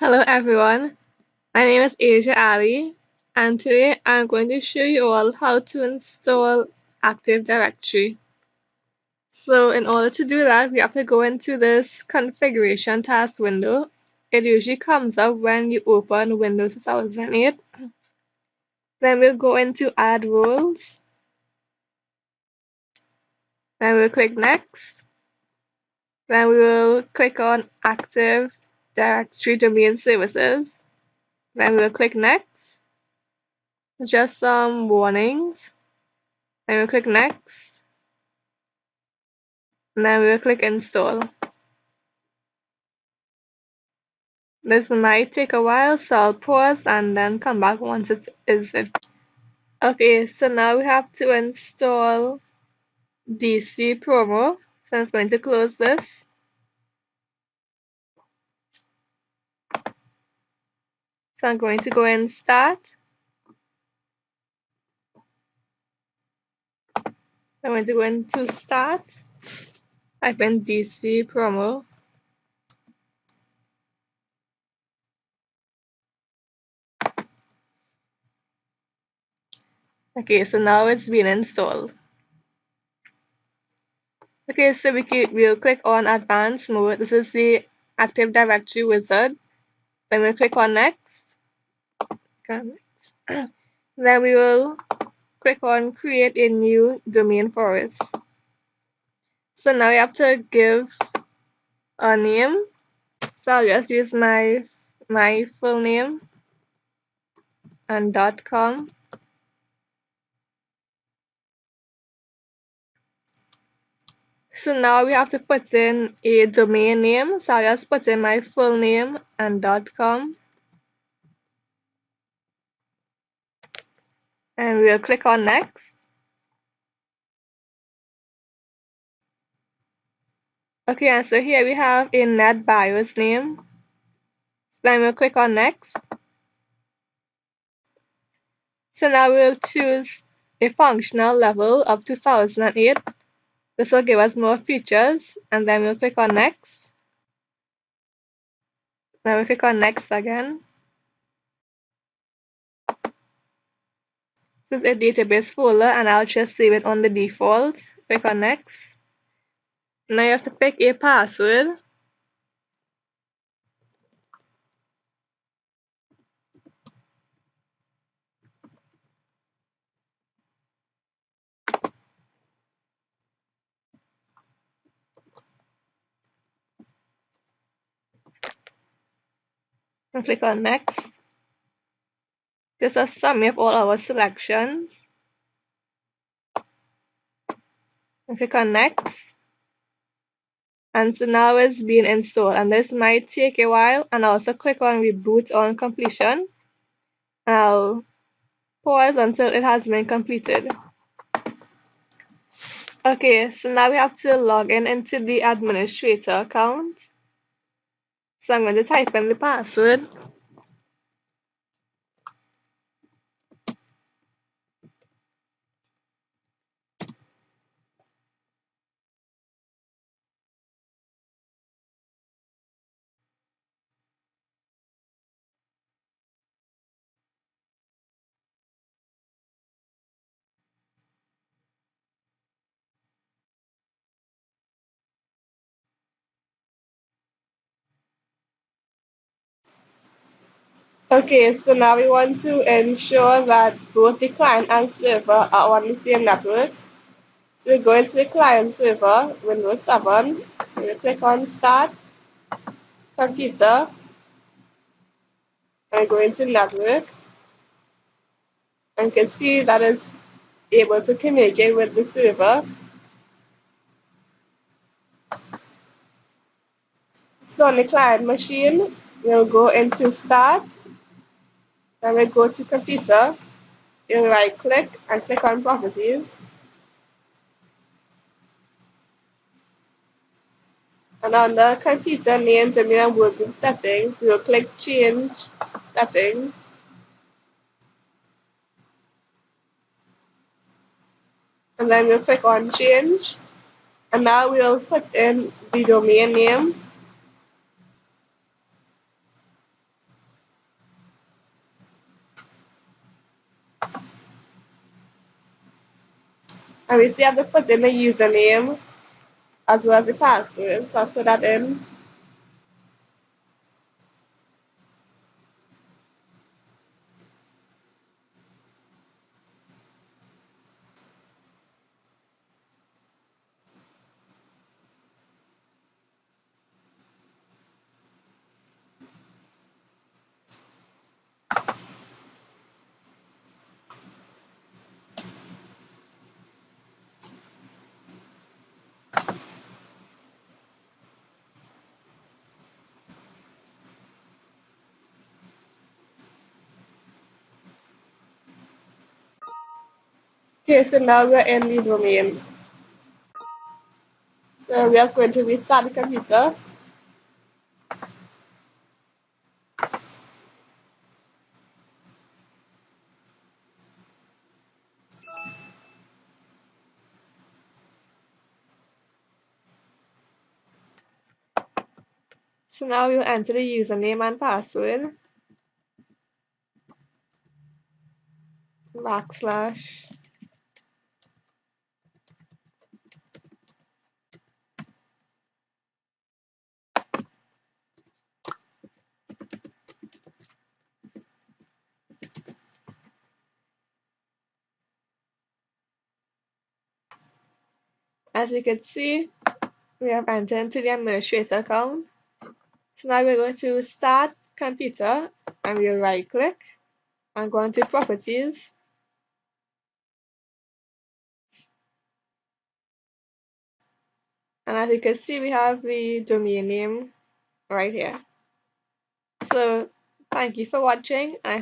Hello everyone, my name is Asia Ali, and today I'm going to show you all how to install Active Directory. So in order to do that, we have to go into this configuration task window. It usually comes up when you open Windows 2008. Then we'll go into Add Roles. Then we'll click Next. Then we will click on Active Directory Domain Services. Then we'll click Next. Just some warnings. Then we'll click Next. And then we'll click Install. This might take a while, so I'll pause and then come back once it is it. Okay, so now we have to install DC Promo. So I'm going to close this. So I'm going to go in Start. I'm going to go into Start. Type in DC Promo. Okay, so now it's been installed. Okay, so we'll click on Advanced Mode. This is the Active Directory wizard. Then we'll click on Next. Then we will click on Create a New Domain for us. So now we have to give a name. So I'll just use my full name and .com. So now we have to put in a domain name. So I'll just put in my full name and .com. And we'll click on Next. Okay, and so here we have a NetBIOS name. So then we'll click on Next. So now we'll choose a functional level of 2008. This will give us more features, and then we'll click on Next. Then we'll click on Next again. This is a database folder, and I'll just save it on the default. Click on Next. Now you have to pick a password. And click on Next. This is a summary of all our selections. And click on Next. And so now it's being installed, and this might take a while. And also click on Reboot on completion. I'll pause until it has been completed. Okay, so now we have to log in into the administrator account. So I'm going to type in the password. Okay, so now we want to ensure that both the client and server are on the same network. So go into the client server, Windows 7, you click on Start, Computer, and go into Network. And you can see that it's able to communicate with the server. So on the client machine, you'll go into Start, then we'll go to Computer, you'll right click and click on Properties. And under Computer Name, Domain and Workgroup Settings, we'll click Change Settings. And then we'll click on Change. And now we'll put in the domain name. And we still have to put in the username as well as the password. So I'll put that in. Okay, so now we're in the domain. So we're just going to restart the computer. So now we'll enter the username and password. Backslash. As you can see, we have entered into the administrator account. So now we're going to start computer and we'll right click and go into properties. And as you can see, we have the domain name right here. So thank you for watching. I